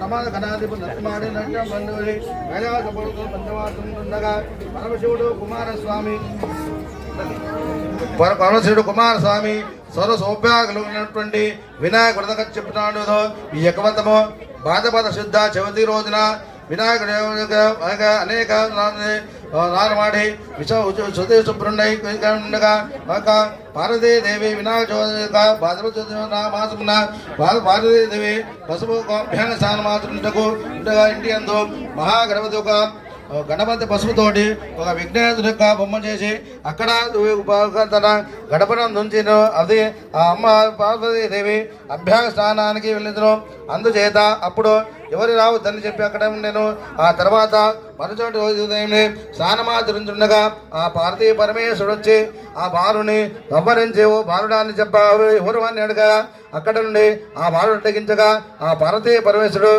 ప్రమాద గణాధిపతి నర్మాడి నట్యం బంధువుడి కైలాసపడుతూ పంచమాతుండగా పరమశివుడు కుమారస్వామి సౌభ్యాగలున్నటువంటి వినాయక వ్రతం చెప్తున్నాడు. ఈ యకవంతము భాద్రపద శుద్ధ చవితి రోజున వినాయకుడు అనేక నారమాడి శుద్ధి శుభ్రుండగా పార్వతీదేవి వినాయక భాద్రపద మాసమున పార్వతీదేవి పసుపు అభ్యంగ స్నాన మాత్రుంటకు ఉండగా ఇంటి అందు మహాగణపతి ఒక గణపతి పసుపుతోటి ఒక విఘ్నేశ్వరుడి యొక్క బొమ్మ చేసి అక్కడ తన గడపను ఉంచిన అది ఆ అమ్మ పార్వతీదేవి అభ్యాస స్నానానికి వెళ్ళిందను. అందుచేత అప్పుడు ఎవరు రావద్దని చెప్పి అక్కడ నేను ఆ తర్వాత మరుచోటి రోజు ఉదయం స్నానమాచరించుండగా ఆ పార్వతీ పరమేశ్వరుడు వచ్చి ఆ బాలుని సంవరించి ఓ బాలుడాన్ని చెప్ప ఎవరు అని అడగా అక్కడ నుండి ఆ బాలుడు అడ్డగించగా ఆ పార్వతీ పరమేశ్వరుడు